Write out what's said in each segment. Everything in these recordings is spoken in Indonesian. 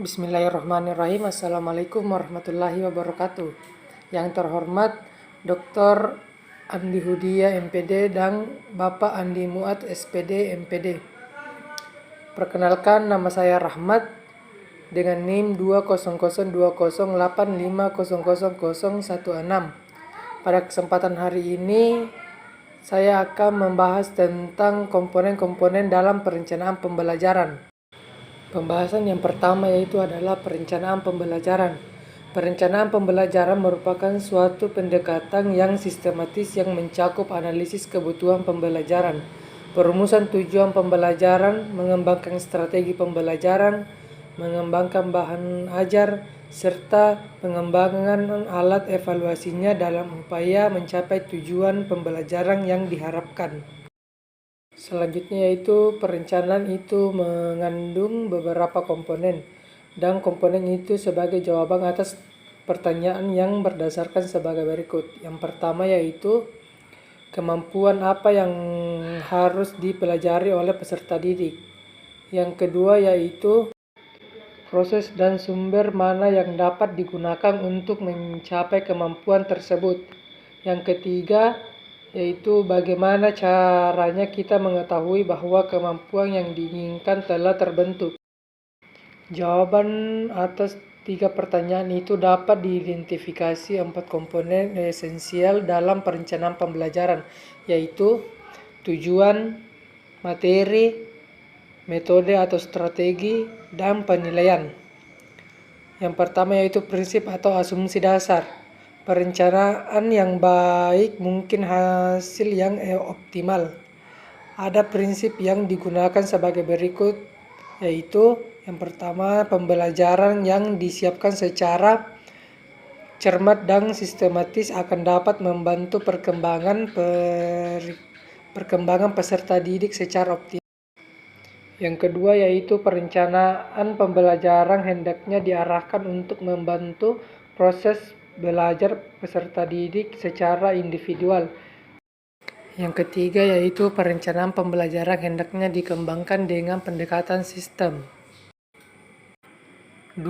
Bismillahirrahmanirrahim. Assalamualaikum warahmatullahi wabarakatuh. Yang terhormat Dr. Andi Hudia MPD dan Bapak Andi Muat SPD MPD. Perkenalkan, nama saya Rahmat dengan NIM 2002085000016. Pada kesempatan hari ini saya akan membahas tentang komponen-komponen dalam perencanaan pembelajaran. Pembahasan yang pertama yaitu adalah perencanaan pembelajaran. Perencanaan pembelajaran merupakan suatu pendekatan yang sistematis yang mencakup analisis kebutuhan pembelajaran, perumusan tujuan pembelajaran, mengembangkan strategi pembelajaran, mengembangkan bahan ajar, serta pengembangan alat evaluasinya dalam upaya mencapai tujuan pembelajaran yang diharapkan. Selanjutnya yaitu perencanaan itu mengandung beberapa komponen, dan komponen itu sebagai jawaban atas pertanyaan yang berdasarkan sebagai berikut. Yang pertama yaitu kemampuan apa yang harus dipelajari oleh peserta didik. Yang kedua yaitu proses dan sumber mana yang dapat digunakan untuk mencapai kemampuan tersebut. Yang ketiga yaitu bagaimana caranya kita mengetahui bahwa kemampuan yang diinginkan telah terbentuk. Jawaban atas 3 pertanyaan itu dapat diidentifikasi 4 komponen esensial dalam perencanaan pembelajaran, yaitu tujuan, materi, metode atau strategi, dan penilaian. Yang pertama yaitu prinsip atau asumsi dasar. Perencanaan yang baik mungkin hasil yang optimal. Ada prinsip yang digunakan sebagai berikut, yaitu yang pertama, pembelajaran yang disiapkan secara cermat dan sistematis akan dapat membantu perkembangan peserta didik secara optimal. Yang kedua yaitu perencanaan pembelajaran hendaknya diarahkan untuk membantu proses belajar peserta didik secara individual. Yang ketiga yaitu perencanaan pembelajaran hendaknya dikembangkan dengan pendekatan sistem. 2.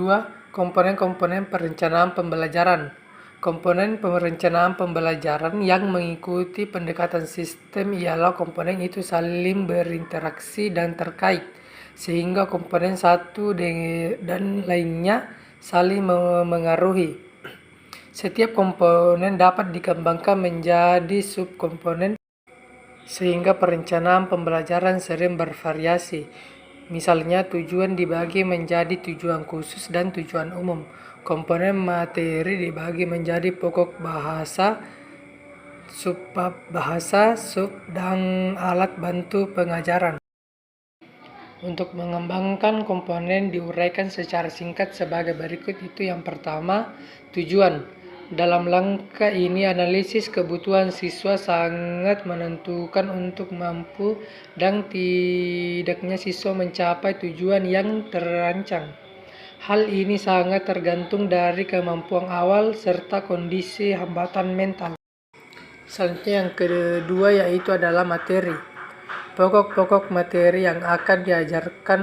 Komponen-komponen perencanaan pembelajaran. Komponen perencanaan pembelajaran yang mengikuti pendekatan sistem ialah komponen itu saling berinteraksi dan terkait, sehingga komponen satu dan lainnya saling mengaruhi. Setiap komponen dapat dikembangkan menjadi subkomponen, sehingga perencanaan pembelajaran sering bervariasi. Misalnya, tujuan dibagi menjadi tujuan khusus dan tujuan umum. Komponen materi dibagi menjadi pokok bahasa, subbab bahasa, dan alat bantu pengajaran. Untuk mengembangkan komponen diuraikan secara singkat sebagai berikut. Itu yang pertama, tujuan. Dalam langkah ini analisis kebutuhan siswa sangat menentukan untuk mampu dan tidaknya siswa mencapai tujuan yang terancang. Hal ini sangat tergantung dari kemampuan awal serta kondisi hambatan mental. Selanjutnya yang kedua yaitu adalah materi. Pokok-pokok materi yang akan diajarkan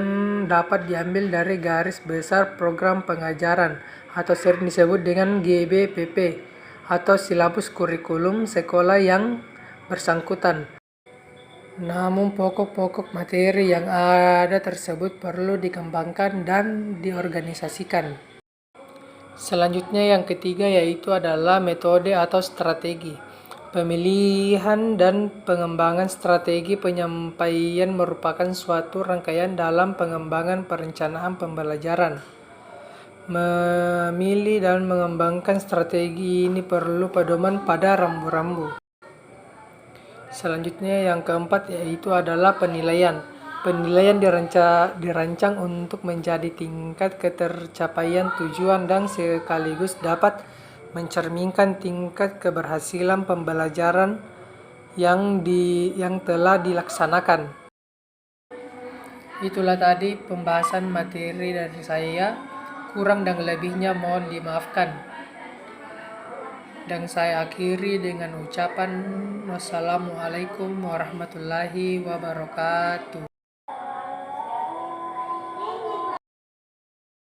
dapat diambil dari garis besar program pengajaran atau sering disebut dengan GBPP atau silabus kurikulum sekolah yang bersangkutan. Namun pokok-pokok materi yang ada tersebut perlu dikembangkan dan diorganisasikan. Selanjutnya yang ketiga yaitu adalah metode atau strategi. Pemilihan dan pengembangan strategi penyampaian merupakan suatu rangkaian dalam pengembangan perencanaan pembelajaran. Memilih dan mengembangkan strategi ini perlu pedoman pada rambu-rambu. Selanjutnya yang keempat yaitu adalah penilaian. Penilaian dirancang untuk menjadi tingkat ketercapaian tujuan dan sekaligus dapat mencerminkan tingkat keberhasilan pembelajaran yang telah dilaksanakan. Itulah tadi pembahasan materi dari saya. Kurang dan lebihnya mohon dimaafkan. Dan saya akhiri dengan ucapan wassalamualaikum warahmatullahi wabarakatuh.